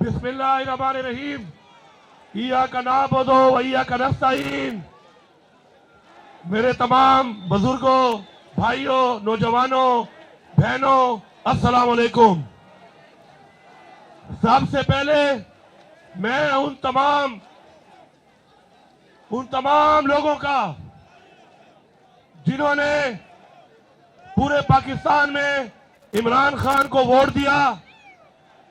बिस्मिल्लाहिर्रहमानिर्रहीम। इय्याका नअबुदु व इय्याका नस्तईन। मेरे तमाम बुजुर्गों, भाइयों, नौजवानों, बहनों, अस्सलाम वालेकुम। सबसे पहले मैं उन तमाम लोगों का जिन्होंने पूरे पाकिस्तान में इमरान खान को वोट दिया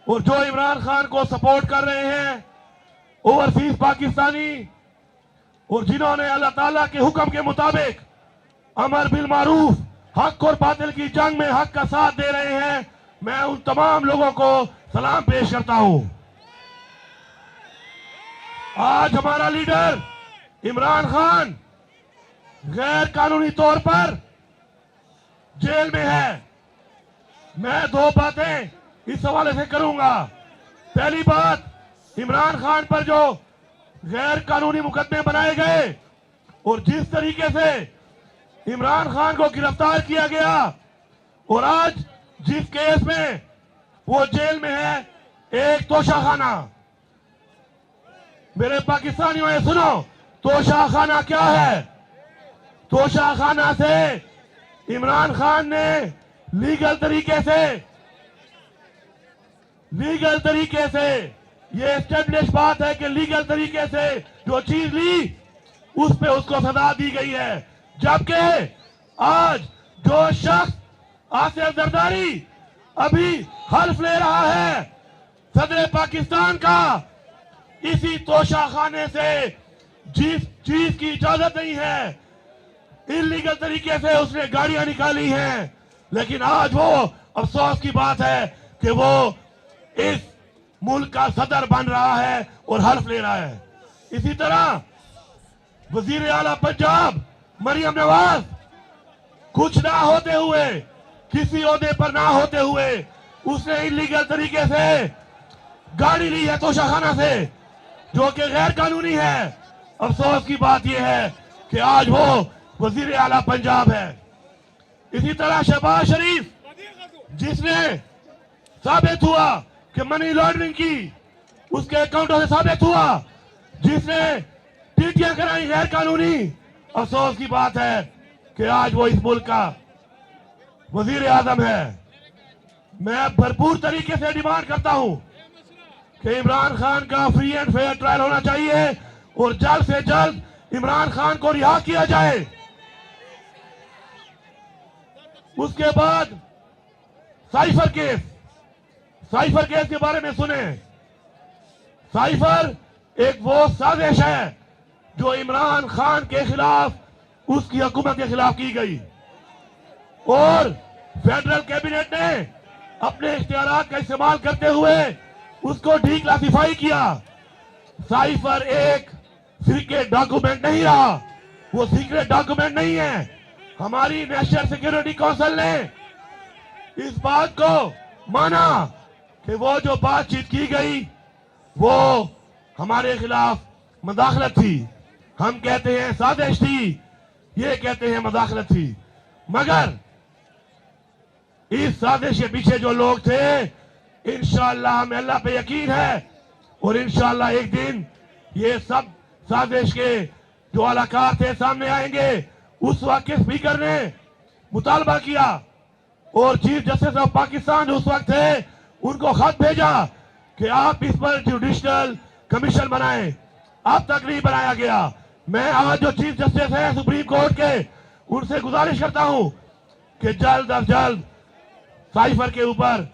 और जो इमरान खान को सपोर्ट कर रहे हैं ओवरसीज पाकिस्तानी, और जिन्होंने अल्लाह ताला के हुक्म के मुताबिक अमर बिल मारूफ, हक और बातिल की जंग में हक का साथ दे रहे हैं, मैं उन तमाम लोगों को सलाम पेश करता हूं। आज हमारा लीडर इमरान खान गैर कानूनी तौर पर जेल में है। मैं दो बातें इस हवाले से करूंगा। पहली बात, इमरान खान पर जो गैर कानूनी मुकदमे बनाए गए और जिस तरीके से इमरान खान को गिरफ्तार किया गया और आज जिस केस में वो जेल में है, एक तोशाखाना। मेरे पाकिस्तानियों ये सुनो, तोशाखाना क्या है? तोशाखाना से इमरान खान ने लीगल तरीके से ये एस्टेब्लिश बात है कि लीगल तरीके से जो चीज ली उस पे उसको सजा दी गई है। जबकि आज जो शख्स आसिफ जरदारी अभी हल्फ ले रहा है सदर पाकिस्तान का, इसी तोशाखाने से जिस चीज की इजाजत नहीं है, इलीगल तरीके से उसने गाड़ियां निकाली हैं, लेकिन आज वो अफसोस की बात है कि वो इस मुल्क का सदर बन रहा है और हल्फ ले रहा है। इसी तरह वजीर आला पंजाब मरियम नवाज कुछ ना होते हुए, किसी ओहदे पर ना होते हुए, उसने इलीगल तरीके से गाड़ी ली है तोशाखाना से, जो कि गैर कानूनी है। अफसोस की बात यह है कि आज वो वजीर आला पंजाब है। इसी तरह शहबाज शरीफ, जिसने साबित हुआ कि मनी लॉन्ड्रिंग की उसके अकाउंटों से साबित हुआ, जिसने टीटियां कराई गैर कानूनी, अफसोस की बात है कि आज वो इस मुल्क का वजीर आजम है। मैं भरपूर तरीके से डिमांड करता हूं कि इमरान खान का फ्री एंड फेयर ट्रायल होना चाहिए और जल्द से जल्द इमरान खान को रिहा किया जाए। उसके बाद साइफर केस के बारे में सुने। साइफर एक वो साजिश है जो इमरान खान के खिलाफ, उसकी हुकूमत के खिलाफ की गई और फेडरल कैबिनेट ने अपने इख्तियारात का इस्तेमाल करते हुए उसको डिक्लासिफाई किया। साइफर एक सीक्रेट डॉक्यूमेंट नहीं रहा, वो सीक्रेट डॉक्यूमेंट नहीं है। हमारी नेशनल सिक्योरिटी काउंसिल ने इस बात को माना कि वो जो बातचीत की गई वो हमारे खिलाफ मदाखलत थी। हम कहते हैं साजिश थी, ये कहते हैं मदाखलत थी। मगर इस साजिश के पीछे जो लोग थे, इंशाअल्लाह हमें अल्लाह पे यकीन है और इंशाअल्लाह एक दिन ये सब साजिश के जो अलाकार थे सामने आएंगे। उस वक्त के स्पीकर ने मुतालबा किया और चीफ जस्टिस ऑफ पाकिस्तान उस वक्त थे, उनको खत भेजा कि आप इस पर जुडिशल कमीशन बनाएं। अब तक नहीं बनाया गया। मैं आज जो चीफ जस्टिस है सुप्रीम कोर्ट के, उनसे गुजारिश करता हूं कि जल्द अज जल्द साइफर के ऊपर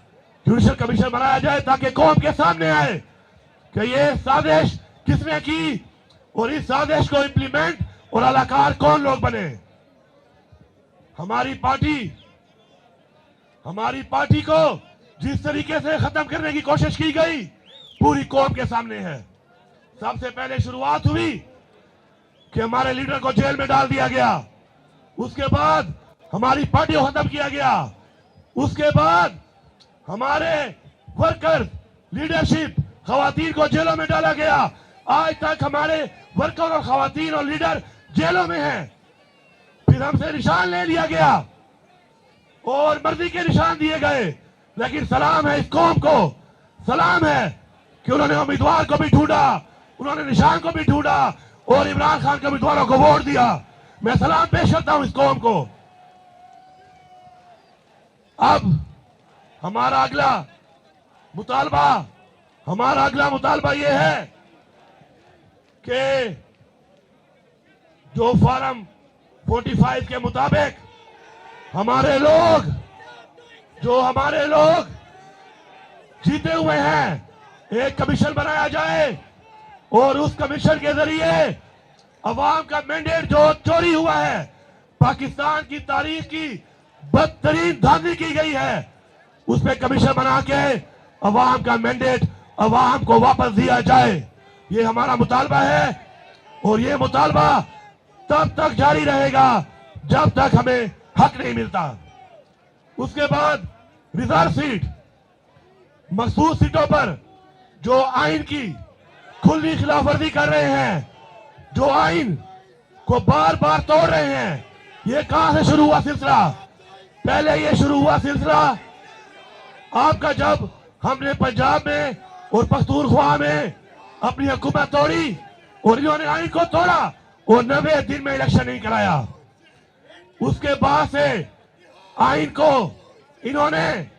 जुडिशल कमीशन बनाया जाए ताकि कौम के सामने आए कि ये साजिश किसने की और इस साजिश को इंप्लीमेंट और अलाकार कौन लोग बने। हमारी पार्टी को जिस तरीके से खत्म करने की कोशिश की गई पूरी कौम के सामने है। सबसे पहले शुरुआत हुई कि हमारे लीडर को जेल में डाल दिया गया, उसके बाद हमारी पार्टी को खत्म किया गया, उसके बाद हमारे वर्कर लीडरशिप खवातीन को जेलों में डाला गया। आज तक हमारे वर्कर और खवातीन और लीडर जेलों में हैं। फिर हमसे निशान ले लिया गया और मर्जी के निशान दिए गए। लेकिन सलाम है इस कौम को, सलाम है कि उन्होंने उम्मीदवार को भी ढूंढा, उन्होंने निशान को भी ढूंढा और इमरान खान के उम्मीदवारों को वोट दिया। मैं सलाम पेश करता हूं इस कौम को। अब हमारा अगला मुतालबा यह है कि जो फॉर्म 45 के मुताबिक हमारे लोग जीते हुए हैं, एक कमीशन बनाया जाए और उस कमीशन के जरिए अवाम का मैंडेट जो चोरी हुआ है, पाकिस्तान की तारीख की बदतरीन धांधली की गई है, उस पर कमीशन बना के अवाम का मैंडेट अवाम को वापस दिया जाए। ये हमारा मुतालबा है और ये मुतालबा तब तक जारी रहेगा जब तक हमें हक नहीं मिलता। उसके बाद रिजर्व सीट, मखसूस सीटों पर जो आइन की खुली खिलाफवर्जी कर रहे हैं, जो आइन को बार बार तोड़ रहे हैं, ये कहां से शुरू हुआ सिलसिला? पहले ये शुरू हुआ सिलसिला आपका जब हमने पंजाब में और पख्तूनख्वा में अपनी हुकूमत तोड़ी और इन्होंने आइन को तोड़ा और 90 दिन में इलेक्शन नहीं कराया। उसके बाद से आइन को इन्होंने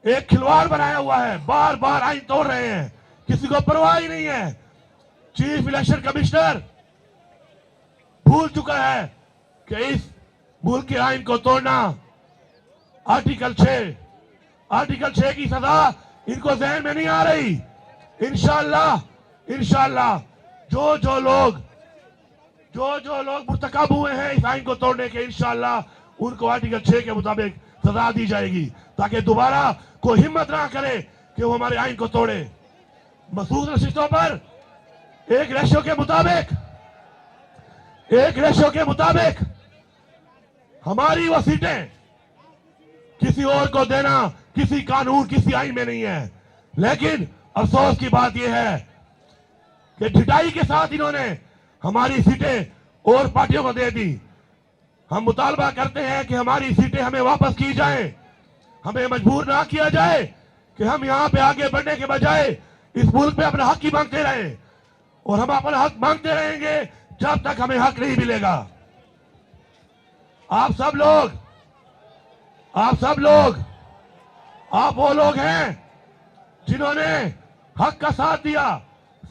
एक खिलवाड़ बनाया हुआ है, बार बार आइन तोड़ रहे हैं, किसी को परवाह ही नहीं है। चीफ इलेक्शन कमिश्नर भूल चुका है कि इस मुल्क के आइन को तोड़ना आर्टिकल 6 की सजा इनको जहन में नहीं आ रही। इंशाअल्लाह जो लोग मुर्तकब हुए हैं इस आइन को तोड़ने के, इंशाअल्लाह उनको आर्टिकल 6 के मुताबिक सजा दी जाएगी, ताकि दोबारा कोई हिम्मत ना करे कि वो हमारे आइन को तोड़े। मखसूस नशिस्तों पर एक रेशो के मुताबिक हमारी वो सीटें किसी और को देना किसी कानून, किसी आइन में नहीं है। लेकिन अफसोस की बात यह है कि ढिठाई के साथ इन्होंने हमारी सीटें और पार्टियों को दे दी। हम मुतालबा करते हैं कि हमारी सीटें हमें वापस की जाएं, हमें मजबूर ना किया जाए कि हम यहां पे आगे बढ़ने के बजाय इस मुल्क में अपना हक ही मांगते रहे, और हम अपना हक मांगते रहेंगे जब तक हमें हक नहीं मिलेगा। आप वो लोग हैं जिन्होंने हक का साथ दिया,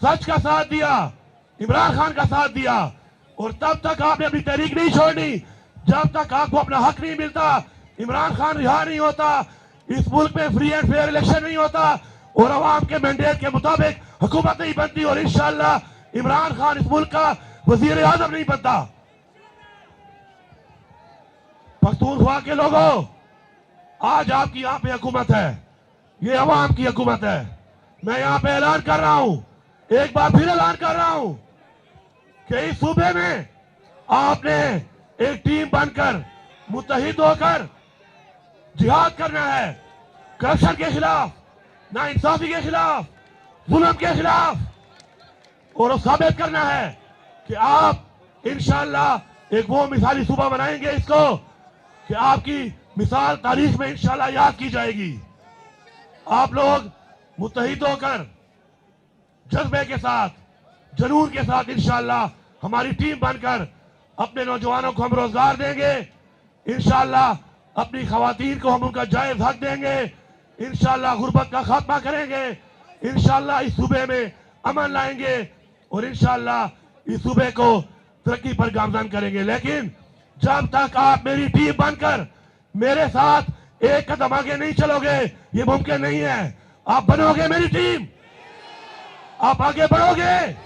सच का साथ दिया, इमरान खान का साथ दिया, और तब तक आपने अपनी तहरीक नहीं छोड़नी जब तक आपको अपना हक नहीं मिलता, इमरान खान रिहा नहीं होता, इस मुल्क में फ्री एंड फेयर इलेक्शन नहीं होता और अवाम के मैंडेट के मुताबिक हुकूमत नहीं बनती, और इंशाअल्लाह इमरान खान इस मुल्क का वजीर आजम नहीं बनता। पख्तूनख्वा के लोगों, आज आपकी यहाँ पे हुकूमत है, ये अवाम की हुकूमत है। मैं यहाँ पे ऐलान कर रहा हूं, एक बार फिर ऐलान कर रहा हूं कि इस सूबे में आपने एक टीम बनकर मुत्तहिद होकर जिहाद करना है, करप्शन के खिलाफ, नाइंसाफी के खिलाफ, जुल्म के खिलाफ, और साबित करना है कि आप इंशाअल्लाह एक वो मिसाली सूबा बनाएंगे इसको कि आपकी मिसाल तारीख में इंशाअल्लाह याद की जाएगी। आप लोग मुत्तहिद होकर जज्बे के साथ, जुनून के साथ इंशाअल्लाह हमारी टीम बनकर अपने नौजवानों को हम रोजगार देंगे, इंशाअल्लाह अपनी खवातीन को हम उनका जायज हक देंगे, इंशाअल्लाह गुर्बत का खात्मा करेंगे, इंशाअल्लाह इस सूबे में अमन लाएंगे और इंशाअल्लाह इस सूबे को तरक्की पर गामजन करेंगे। लेकिन जब तक आप मेरी टीम बनकर मेरे साथ एक कदम आगे नहीं चलोगे, ये मुमकिन नहीं है। आप बनोगे मेरी टीम, आप आगे बढ़ोगे,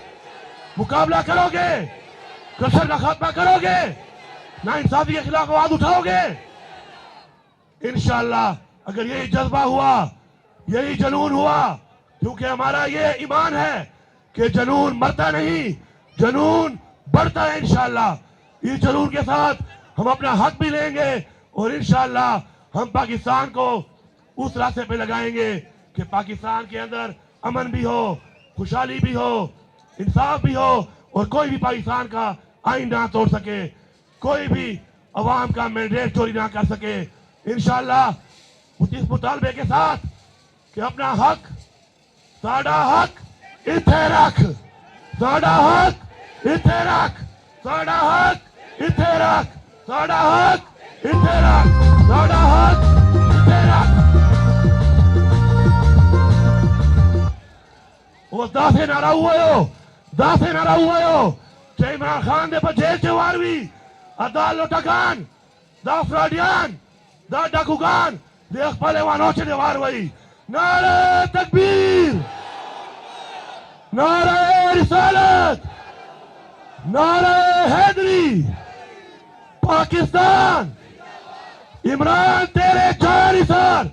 मुकाबला करोगे, करप्शन का खात्मा करोगे, नाइंसाफी के खिलाफ आवाज उठाओगे। इंशाअल्लाह अगर यही जज्बा हुआ, यही जुनून हुआ, क्योंकि हमारा ये ईमान है कि जुनून मरता नहीं, जुनून बढ़ता है। इंशाअल्लाह इस जुनून के साथ हम अपना हक भी लेंगे और इंशाअल्लाह हम पाकिस्तान को उस रास्ते पे लगाएंगे कि पाकिस्तान के अंदर अमन भी हो, खुशहाली भी हो, इंसाफ भी हो, और कोई भी पाकिस्तान का आइन ना तोड़ सके, कोई भी अवाम का मैंडेट चोरी ना कर सके। इंशाअल्लाह इस मुतालबे के साथ कि अपना हक साडा हक इथे रख, साडा हक इथे रख, साडा हक इथे रख, साडा हक इथे रख, साडा हक इथे रख। वो दासे नारा हुआ हो, दासे नारा हुआ हो। चे इमरान खान दे पर जेल च वारवी, अदा लोटागान, दा फ्रॉडियन, दा डाकूगान, देख पहले वानोचे दे वारवी। नारे तकबीर, नारे रिसालत, नारे हैदरी, पाकिस्तान, इमरान तेरे जानिसार,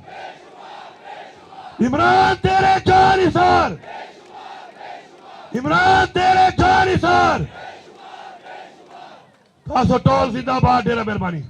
इमरान तेरे जानिसार, इमरान तेरे जानिसार। खासो टोल जिंदाबाद, डेरा मेहरबानी।